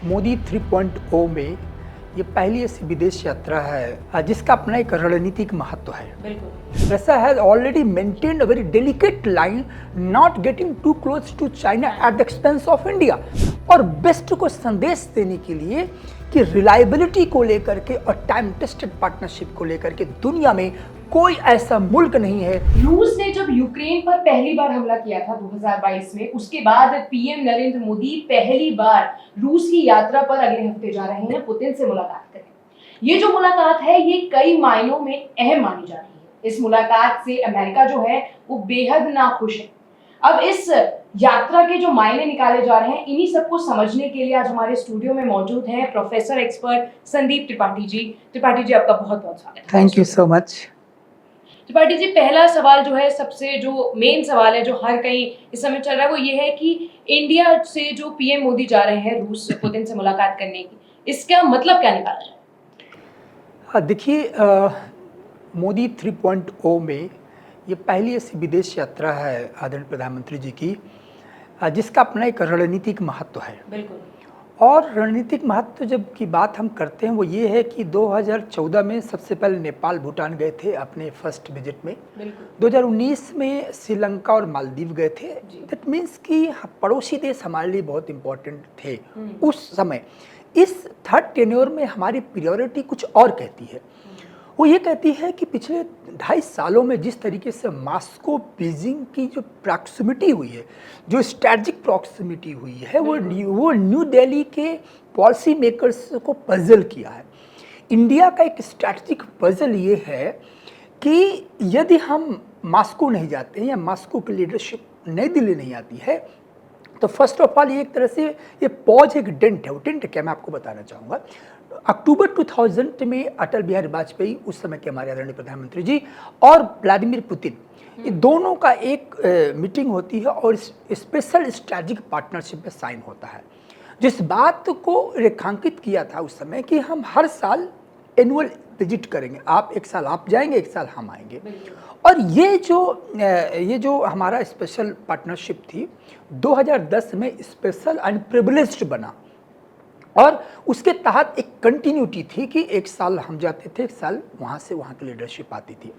मोदी 3.0 में ये पहली ऐसी विदेश यात्रा है जिसका अपना एक रणनीतिक महत्व है। Russia has already maintained a very delicate line, not getting too close to China at the expense of India, और वेस्ट को संदेश देने के लिए कि रिलायबिलिटी को लेकर के और टाइम टेस्टेड पार्टनरशिप को लेकर के दुनिया में कोई ऐसा मुल्क नहीं है। रूस ने जब यूक्रेन पर पहली बार हमला किया था 2022 में, उसके बाद पीएम नरेंद्र मोदी पहली बार रूस की यात्रा पर अगले हफ्ते जा रहे हैं पुतिन से मुलाकात करने। ये जो मुलाकात है ये कई मायनों में अहम मानी जा रही है। इस मुलाकात से अमेरिका जो है वो बेहद नाखुश है। अब इस यात्रा के जो मायने निकाले जा रहे हैं, इन्हीं सबको समझने के लिए आज हमारे स्टूडियो में मौजूद हैं प्रोफेसर एक्सपर्ट संदीप त्रिपाठी जी। त्रिपाठी जी, आपका बहुत बहुत स्वागत है। Thank you so much. Tripathi ji, पहला सवाल जो है, सबसे जो मेन सवाल है जो हर कहीं इस समय चल रहा है, वो ये है कि इंडिया से जो पीएम मोदी जा रहे हैं रूस पुतिन से मुलाकात करने की, इसका मतलब क्या निकाला जाए? देखिए, मोदी 3.0 में ये पहली ऐसी विदेश यात्रा है आदरणीय प्रधानमंत्री जी की जिसका अपना एक रणनीतिक महत्व है। बिल्कुल। और रणनीतिक महत्व जब की बात हम करते हैं वो ये है कि 2014 में सबसे पहले नेपाल भूटान गए थे अपने फर्स्ट विजिट में। 2019 में श्रीलंका और मालदीव गए थे। दैट मीन्स कि पड़ोसी देश हमारे लिए बहुत इम्पोर्टेंट थे उस समय। इस थर्ड टेन्योर में हमारी प्रायोरिटी कुछ और कहती है। वो ये कहती है कि पिछले 2.5 सालों में जिस तरीके से मॉस्को बीजिंग की जो प्रॉक्सिमिटी हुई है, जो स्ट्रैटेजिक प्रॉक्सिमिटी हुई है, वो न्यू दिल्ली के पॉलिसी मेकर्स को पजल किया है। इंडिया का एक स्ट्रैटेजिक पजल ये है कि यदि हम मॉस्को नहीं जाते हैं या मॉस्को की लीडरशिप नई दिल्ली नहीं आती है, तो फर्स्ट ऑफ ऑल ये एक तरह से ये पॉज एक डेंट है। वो डेंट क्या मैं आपको बताना चाहूँगा। अक्टूबर 2000 में अटल बिहारी वाजपेयी, उस समय के हमारे आदरणीय प्रधानमंत्री जी, और व्लादिमीर पुतिन, ये दोनों का एक मीटिंग होती है और स्पेशल स्ट्रैटेजिक पार्टनरशिप में साइन होता है, जिस बात को रेखांकित किया था उस समय कि हम हर साल एनुअल विजिट करेंगे। आप एक साल आप जाएंगे, एक साल हम आएंगे। और ये जो हमारा स्पेशल पार्टनरशिप थी 2010 में स्पेशल एंड प्रिविलेज्ड बना, और उसके तहत एक कंटिन्यूटी थी कि एक साल हम जाते थे, एक साल वहाँ से वहाँ की लीडरशिप आती थी।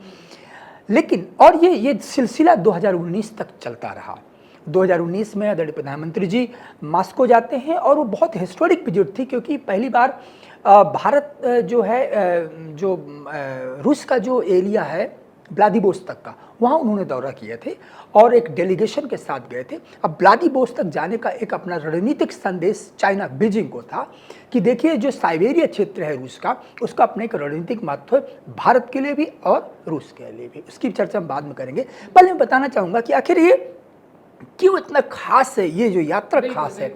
लेकिन और ये सिलसिला 2019 तक चलता रहा। 2019 में आदरणीय प्रधानमंत्री जी मॉस्को जाते हैं और वो बहुत हिस्टोरिक विजिट थी, क्योंकि पहली बार भारत जो है रूस का जो एरिया है व्लादिवोस्तोक का, वहाँ उन्होंने दौरा किए थे और एक डेलीगेशन के साथ गए थे। अब व्लादिवोस्तोक जाने का एक अपना रणनीतिक संदेश चाइना बीजिंग को था कि देखिए जो साइबेरिया क्षेत्र है रूस का, उसका अपने एक रणनीतिक महत्व है भारत के लिए भी और रूस के लिए भी। उसकी चर्चा हम बाद में करेंगे। पहले मैं बताना चाहूँगा कि आखिर ये क्यों इतना खास है, ये जो यात्रा खास है।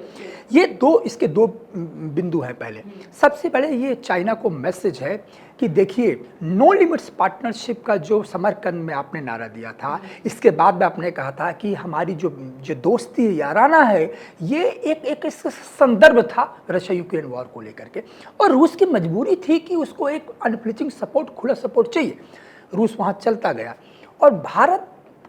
ये इसके दो बिंदु हैं। पहले सबसे पहले ये चाइना को मैसेज है कि देखिए नो लिमिट्स पार्टनरशिप का जो समरकंद में आपने नारा दिया था, इसके बाद में आपने कहा था कि हमारी जो दोस्ती याराना है, ये एक संदर्भ था रशिया यूक्रेन वॉर को लेकर के, और रूस की मजबूरी थी कि उसको एक अनफ्लिचिंग सपोर्ट, खुला सपोर्ट चाहिए। रूस वहाँ चलता गया और भारत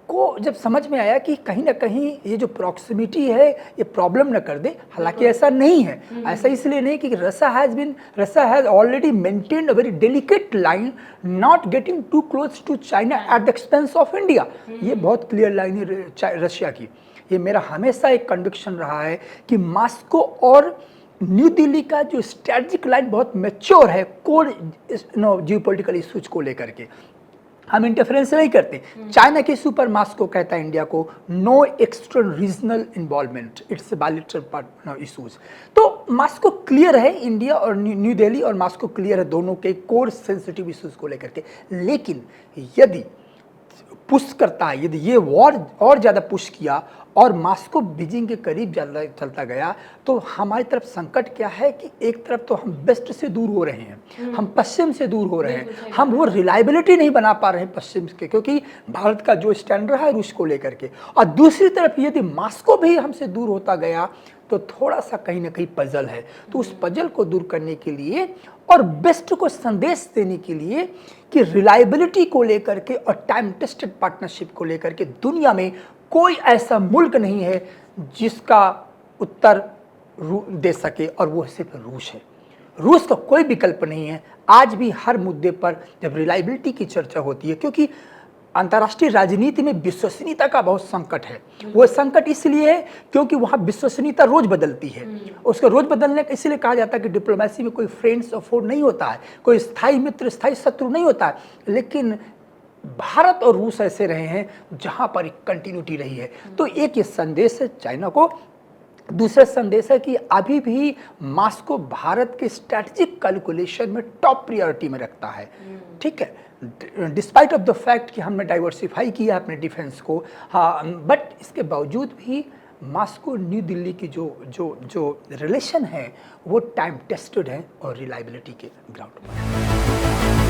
को जब समझ में आया कि कहीं ना कहीं ये जो प्रॉक्सिमिटी है ये प्रॉब्लम न कर दे। हालांकि ऐसा नहीं है, ऐसा इसलिए नहीं कि Russia has already maintained a very delicate line, not getting too close to China at the expense of India. ये बहुत क्लियर लाइन है रशिया की। ये मेरा हमेशा एक कन्विक्शन रहा है कि मॉस्को और न्यू दिल्ली का जो स्ट्रैटेजिक लाइन बहुत मैच्योर है कोर जियोपॉलिटिकल इश्यूज को लेकर के। हम इंटरफेरेंस नहीं करते। चाइना के सुपर मॉस्को कहता है इंडिया को no external regional involvement, it's bilateral issues. तो मॉस्को क्लियर है, इंडिया और न्यू दिल्ली और मॉस्को क्लियर है दोनों के कोर सेंसिटिव इशूज को लेकर के। लेकिन यदि पुश करता है, यदि ये वॉर और ज़्यादा पुश किया और मॉस्को बीजिंग के करीब ज़्यादा चलता गया, तो हमारी तरफ संकट क्या है कि एक तरफ तो हम वेस्ट से दूर हो रहे हैं, हम पश्चिम से दूर हो रहे हैं, हम वो रिलायबिलिटी नहीं बना पा रहे हैं पश्चिम के, क्योंकि भारत का जो स्टैंड रहा है रूस को लेकर के। और दूसरी तरफ यदि मॉस्को भी हमसे दूर होता गया तो थोड़ा सा कहीं ना कहीं पजल है। तो उस पजल को दूर करने के लिए और वेस्ट को संदेश देने के लिए कि रिलायबिलिटी को लेकर के और टाइम टेस्टेड पार्टनरशिप को लेकर के दुनिया में कोई ऐसा मुल्क नहीं है जिसका उत्तर दे सके, और वो सिर्फ रूस है। रूस का कोई विकल्प नहीं है। आज भी हर मुद्दे पर जब रिलायबिलिटी की चर्चा होती है, क्योंकि अंतर्राष्ट्रीय राजनीति में विश्वसनीयता का बहुत संकट है। वो संकट इसलिए है क्योंकि वहाँ विश्वसनीयता रोज बदलती है। उसको रोज बदलने का इसलिए कहा जाता है कि डिप्लोमेसी में कोई फ्रेंड्स और फोर नहीं होता है, कोई स्थायी मित्र स्थायी शत्रु नहीं होता है। लेकिन भारत और रूस ऐसे रहे हैं जहाँ पर एक कंटिन्यूटी रही है। तो एक ये संदेश है चाइना को। दूसरा संदेश है कि अभी भी मॉस्को भारत के स्ट्रैटेजिक कैलकुलेशन में टॉप प्रायोरिटी में रखता है। ठीक है, डिस्पाइट ऑफ द फैक्ट कि हमने डाइवर्सिफाई किया अपने डिफेंस को, हाँ, बट इसके बावजूद भी मॉस्को न्यू दिल्ली की जो रिलेशन है वो टाइम टेस्टेड है और रिलायबिलिटी के ग्राउंड पर।